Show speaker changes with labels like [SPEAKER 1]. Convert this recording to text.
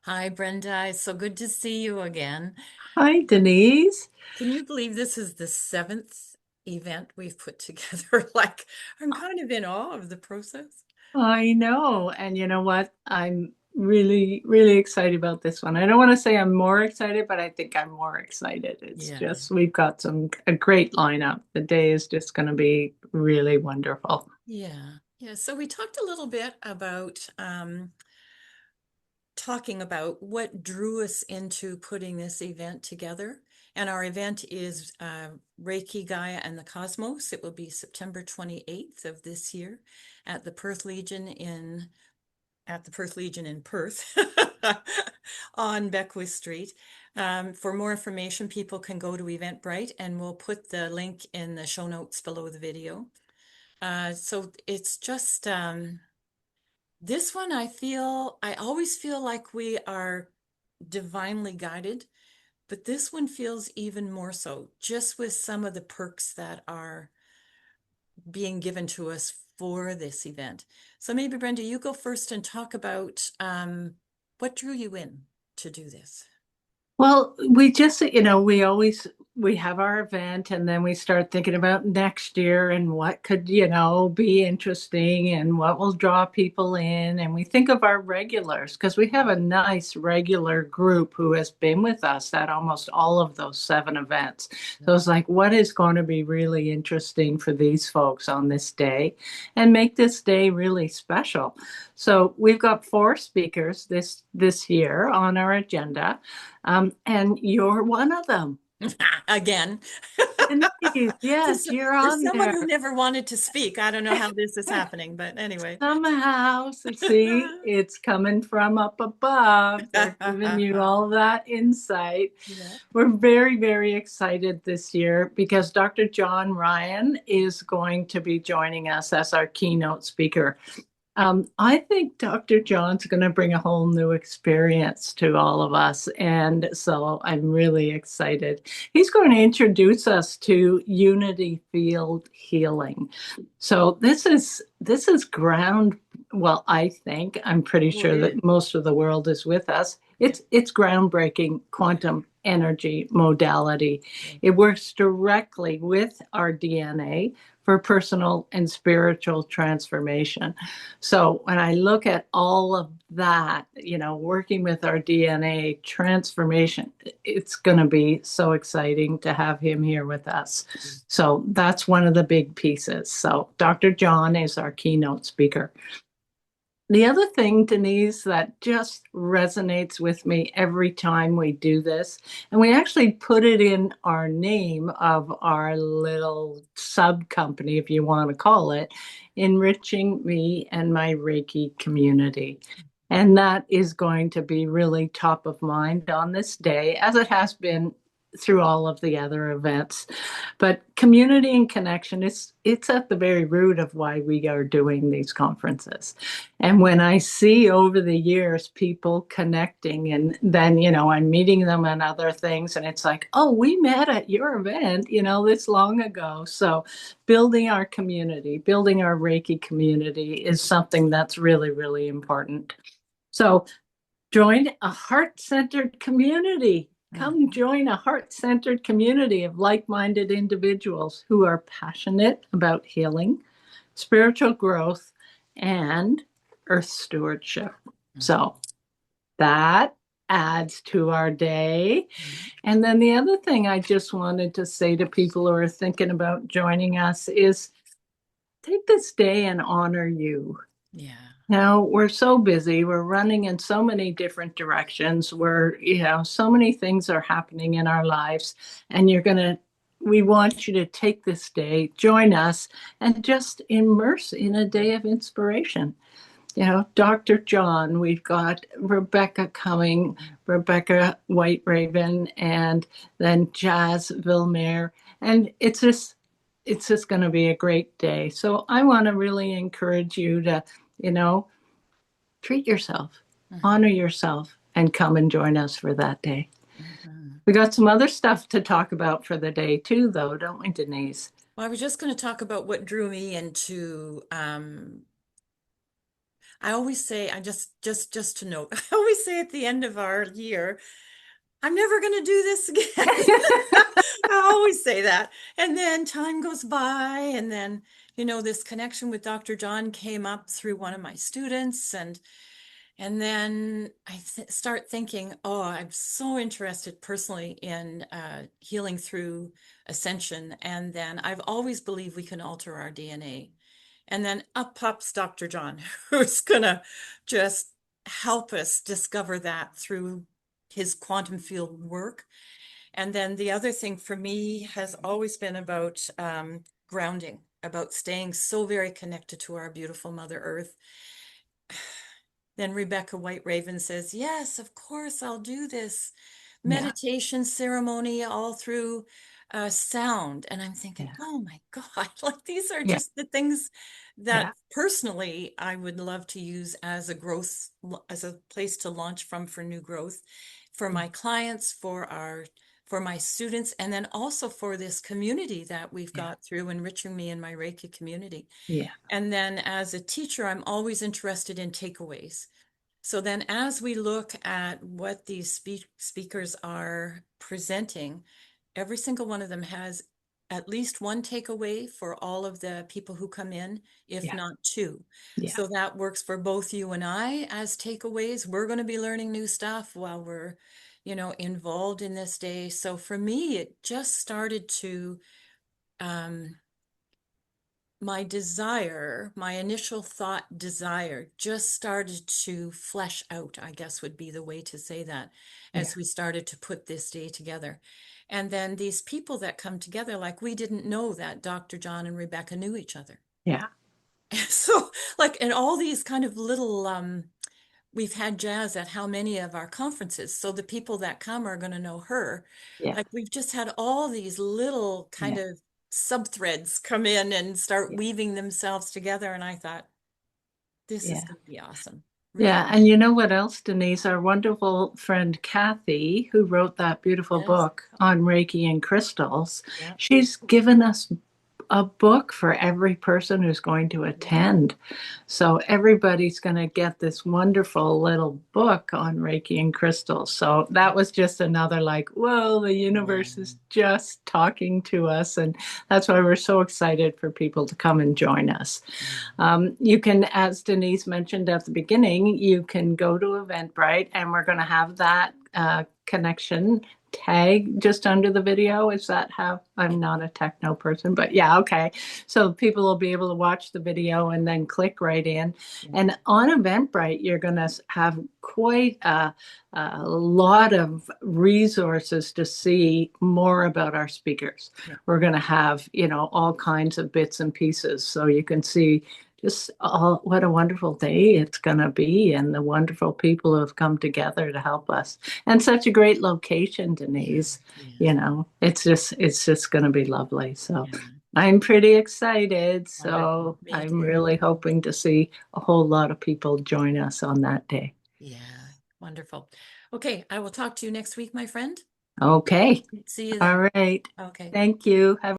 [SPEAKER 1] Hi, Brenda. It's so good to see you again.
[SPEAKER 2] Hi, Denise.
[SPEAKER 1] Can you believe this is the seventh event we've put together? Like, I'm kind of in awe of the process.
[SPEAKER 2] I know. And you know what? I'm really, really excited about this one. I don't want to say I'm more excited, but I think I'm more excited. It's
[SPEAKER 1] Yeah.
[SPEAKER 2] just, we've got a great lineup. The day is just going to be really wonderful.
[SPEAKER 1] Yeah. Yeah. So we talked a little bit about talking about what drew us into putting this event together. And our event is Reiki, Gaia, and the Cosmos. It will be September 28th of this year at the Perth Legion in Perth on Beckwith Street. For more information, people can go to Eventbrite, and we'll put the link in the show notes below the video. So it's just this one, I always feel like we are divinely guided, but this one feels even more so, just with some of the perks that are being given to us for this event. So maybe Brenda, you go first and talk about what drew you in to do this.
[SPEAKER 2] Well, we have our event and then we start thinking about next year and what could, be interesting and what will draw people in. And we think of our regulars because we have a nice regular group who has been with us at almost all of those 7 events. So it's like, what is going to be really interesting for these folks on this day and make this day really special? So we've got 4 speakers this year on our agenda. And you're one of them.
[SPEAKER 1] Again,
[SPEAKER 2] Denise, yes, you're
[SPEAKER 1] for
[SPEAKER 2] on
[SPEAKER 1] someone who
[SPEAKER 2] there.
[SPEAKER 1] never wanted to speak, I don't know how this is happening, but anyway.
[SPEAKER 2] Somehow, so see, it's coming from up above. They're giving you all that insight.
[SPEAKER 1] Yeah.
[SPEAKER 2] We're very, very excited this year because Dr. John Ryan is going to be joining us as our keynote speaker. I think Dr. John's going to bring a whole new experience to all of us. And so I'm really excited. He's going to introduce us to unity field healing. So this is ground. Well, I think I'm pretty
[SPEAKER 1] Oh, it
[SPEAKER 2] sure
[SPEAKER 1] is.
[SPEAKER 2] that most of the world is with us.
[SPEAKER 1] Yeah.
[SPEAKER 2] It's groundbreaking quantum energy modality.
[SPEAKER 1] Yeah.
[SPEAKER 2] It works directly with our DNA for personal and spiritual transformation. So when I look at all of that, working with our DNA transformation, it's going to be so exciting to have him here with us. So that's one of the big pieces. So Dr. John is our keynote speaker. The other thing, Denise, that just resonates with me every time we do this, and we actually put it in our name of our little sub company, if you want to call it, enriching me and my Reiki community. And that is going to be really top of mind on this day, as it has been through all of the other events. But community and connection, it's at the very root of why we are doing these conferences. And when I see over the years people connecting, and then, I'm meeting them and other things, and it's like, oh, we met at your event, this long ago. So building our community, building our Reiki community is something that's really, really important. So join a heart-centered community. Come
[SPEAKER 1] Mhm.
[SPEAKER 2] join a heart-centered community of like-minded individuals who are passionate about healing, spiritual growth, and earth stewardship. So that adds to our day.
[SPEAKER 1] Mhm.
[SPEAKER 2] And then the other thing I just wanted to say to people who are thinking about joining us is take this day and honor you.
[SPEAKER 1] Yeah.
[SPEAKER 2] Now, we're so busy. We're running in so many different directions. So many things are happening in our lives. And we want you to take this day, join us, and just immerse in a day of inspiration. Dr. John, we've got Rebecca coming, Rebecca White Raven, and then Jazz Vilmer. And it's just going to be a great day. So I want to really encourage you to, you know, treat yourself,
[SPEAKER 1] Mhm.
[SPEAKER 2] honor yourself, and come and join us for that day.
[SPEAKER 1] Mhm.
[SPEAKER 2] We got some other stuff to talk about for the day too, though, don't we, Denise?
[SPEAKER 1] Well, I was just going to talk about what drew me into I always say, I just to note, I always say at the end of our year, I'm never going to do this again. I always say that. And then time goes by, and then, this connection with Dr. John came up through one of my students, and then I start thinking, oh, I'm so interested personally in healing through Ascension. And then I've always believed we can alter our DNA. And then up pops Dr. John, who's gonna just help us discover that through his quantum field work. And then the other thing for me has always been about grounding, about staying so very connected to our beautiful Mother Earth. Then Rebecca White Raven says, yes, of course, I'll do this
[SPEAKER 2] Yeah,
[SPEAKER 1] meditation ceremony all through sound. And I'm thinking,
[SPEAKER 2] yeah,
[SPEAKER 1] oh my God, like these are
[SPEAKER 2] yeah,
[SPEAKER 1] just the things
[SPEAKER 2] yeah,
[SPEAKER 1] that personally I would love to use as a growth, as a place to launch from for new growth for my clients, for my students, and then also for this community that we've
[SPEAKER 2] yeah,
[SPEAKER 1] got through enriching me in my Reiki community.
[SPEAKER 2] yeah,
[SPEAKER 1] And then as a teacher, I'm always interested in takeaways. So then as we look at what these speakers are presenting, every single one of them has at least one takeaway for all of the people who come in, if
[SPEAKER 2] yeah,
[SPEAKER 1] not two.
[SPEAKER 2] yeah,
[SPEAKER 1] So that works for both you and I as takeaways. We're going to be learning new stuff while we're, involved in this day. So for me, it just started to um, my initial thought desire just started to flesh out, I guess would be the way to say that,
[SPEAKER 2] yeah,
[SPEAKER 1] as we started to put this day together. And then these people that come together, like we didn't know that Dr. John and Rebecca knew each other.
[SPEAKER 2] yeah,
[SPEAKER 1] So, like, and all these kind of little, we've had jazz at how many of our conferences. So the people that come are going to know her.
[SPEAKER 2] yeah,
[SPEAKER 1] Like we've just had all these little kind
[SPEAKER 2] yeah,
[SPEAKER 1] of sub threads come in and start
[SPEAKER 2] yeah,
[SPEAKER 1] weaving themselves together. And I thought, this is
[SPEAKER 2] yeah.
[SPEAKER 1] going to be awesome.
[SPEAKER 2] Yeah,
[SPEAKER 1] Really.
[SPEAKER 2] and you know what else, Denise? Our wonderful friend Kathy, who wrote that beautiful
[SPEAKER 1] Yes.
[SPEAKER 2] book on Reiki and crystals,
[SPEAKER 1] Yeah.
[SPEAKER 2] she's given us a book for every person who's going to
[SPEAKER 1] Yeah.
[SPEAKER 2] attend. So everybody's going to get this wonderful little book on Reiki and crystals. So that was just another like, whoa, the
[SPEAKER 1] Yeah.
[SPEAKER 2] universe is just talking to us. And that's why we're so excited for people to come and join us.
[SPEAKER 1] Yeah.
[SPEAKER 2] You can, as Denise mentioned at the beginning, you can go to Eventbrite and we're going to have that connection tag just under the video. Is that how? I'm not a techno person, but yeah, okay. So people will be able to watch the video and then click right in.
[SPEAKER 1] Yeah.
[SPEAKER 2] And on Eventbrite, you're going to have quite a lot of resources to see more about our speakers.
[SPEAKER 1] Yeah.
[SPEAKER 2] We're going to have, all kinds of bits and pieces so you can see just what a wonderful day it's going to be and the wonderful people who have come together to help us and such a great location,
[SPEAKER 1] Yeah.
[SPEAKER 2] Denise.
[SPEAKER 1] Yeah.
[SPEAKER 2] It's just going to be lovely. So
[SPEAKER 1] Yeah.
[SPEAKER 2] I'm pretty excited.
[SPEAKER 1] Wonderful.
[SPEAKER 2] So
[SPEAKER 1] Me
[SPEAKER 2] I'm
[SPEAKER 1] too.
[SPEAKER 2] really hoping to see a whole lot of people join us on that day.
[SPEAKER 1] Yeah. Wonderful. Okay. I will talk to you next week, my friend.
[SPEAKER 2] Okay.
[SPEAKER 1] See you then.
[SPEAKER 2] All right.
[SPEAKER 1] Okay.
[SPEAKER 2] Thank you. Have